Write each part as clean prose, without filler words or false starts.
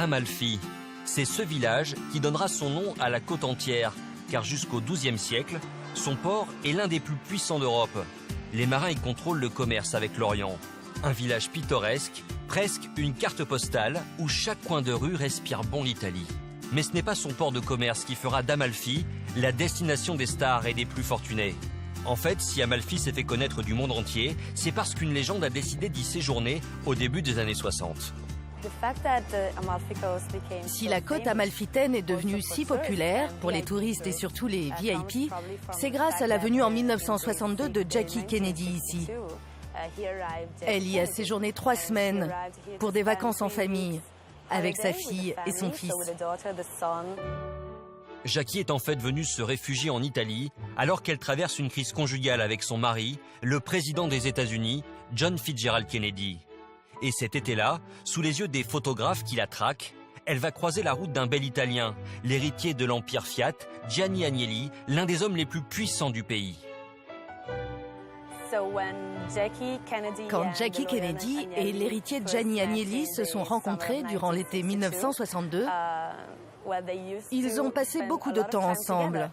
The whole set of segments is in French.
Amalfi. C'est ce village qui donnera son nom à la côte entière, car jusqu'au XIIe siècle, son port est l'un des plus puissants d'Europe. Les marins y contrôlent le commerce avec l'Orient. Un village pittoresque, presque une carte postale où chaque coin de rue respire bon l'Italie. Mais ce n'est pas son port de commerce qui fera d'Amalfi la destination des stars et des plus fortunés. En fait, si Amalfi s'est fait connaître du monde entier, c'est parce qu'une légende a décidé d'y séjourner au début des années 60. Si la côte amalfitaine est devenue si populaire pour les touristes et surtout les VIP, c'est grâce à la venue en 1962 de Jackie Kennedy ici. Elle y a séjourné 3 semaines pour des vacances en famille avec sa fille et son fils. Jackie est en fait venue se réfugier en Italie alors qu'elle traverse une crise conjugale avec son mari, le président des États-Unis, John Fitzgerald Kennedy. Et cet été-là, sous les yeux des photographes qui la traquent, elle va croiser la route d'un bel Italien, l'héritier de l'empire Fiat, Gianni Agnelli, l'un des hommes les plus puissants du pays. Quand Jackie Kennedy et l'héritier Gianni Agnelli se sont rencontrés durant l'été 1962, ils ont passé beaucoup de temps ensemble.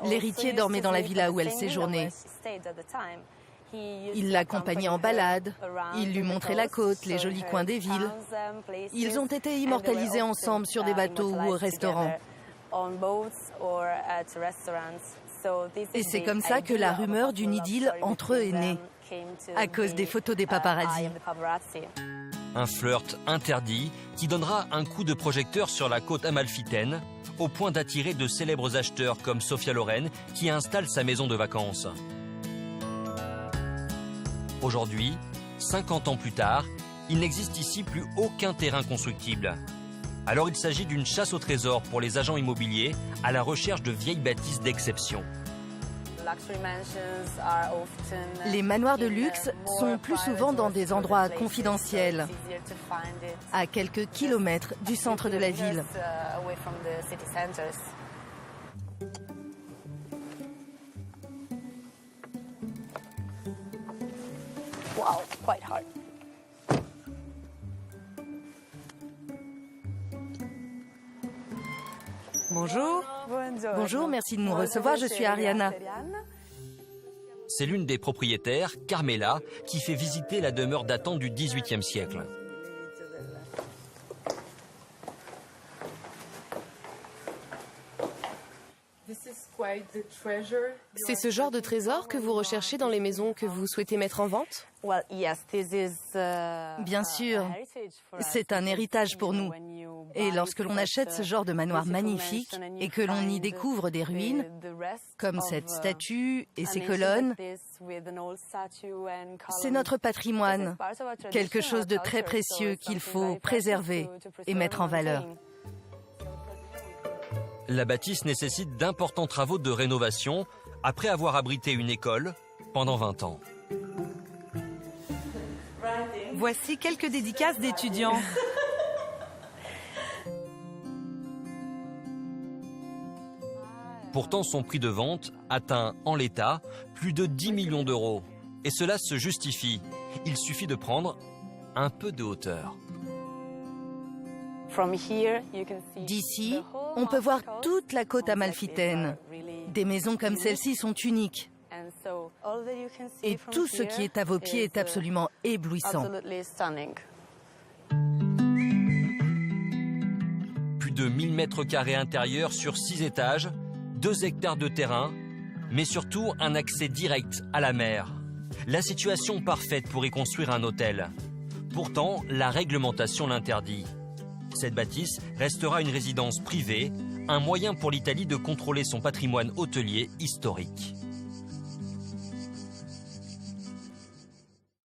L'héritier dormait dans la villa où elle séjournait. Il l'accompagnait en balade, il lui montrait la côte, les jolis coins des villes. Ils ont été immortalisés ensemble sur des bateaux ou au restaurant. Et c'est comme ça que la rumeur d'une idylle entre eux est née, à cause des photos des paparazzi. Un flirt interdit qui donnera un coup de projecteur sur la côte amalfitaine, au point d'attirer de célèbres acheteurs comme Sophia Loren qui installe sa maison de vacances. Aujourd'hui, 50 ans plus tard, il n'existe ici plus aucun terrain constructible. Alors il s'agit d'une chasse au trésor pour les agents immobiliers à la recherche de vieilles bâtisses d'exception. Les manoirs de luxe sont plus souvent dans des endroits confidentiels, à quelques kilomètres du centre de la ville. Wow, quite hard. Bonjour. Bonjour, merci de nous recevoir, je suis Ariana. C'est l'une des propriétaires, Carmela, qui fait visiter la demeure datant du XVIIIe siècle. C'est ce genre de trésor que vous recherchez dans les maisons que vous souhaitez mettre en vente? Bien sûr, c'est un héritage pour nous. Et lorsque l'on achète ce genre de manoir magnifique et que l'on y découvre des ruines, comme cette statue et ces colonnes, c'est notre patrimoine, quelque chose de très précieux qu'il faut préserver et mettre en valeur. La bâtisse nécessite d'importants travaux de rénovation après avoir abrité une école pendant 20 ans. Voici quelques dédicaces d'étudiants. Pourtant, son prix de vente atteint en l'état plus de 10 millions d'euros. Et cela se justifie. Il suffit de prendre un peu de hauteur. D'ici, on peut voir toute la côte amalfitaine. Des maisons comme celle-ci sont uniques. Et tout ce qui est à vos pieds est absolument éblouissant. Plus de 1000 mètres carrés intérieurs sur 6 étages, 2 hectares de terrain, mais surtout un accès direct à la mer. La situation parfaite pour y construire un hôtel. Pourtant, la réglementation l'interdit. Cette bâtisse restera une résidence privée, un moyen pour l'Italie de contrôler son patrimoine hôtelier historique.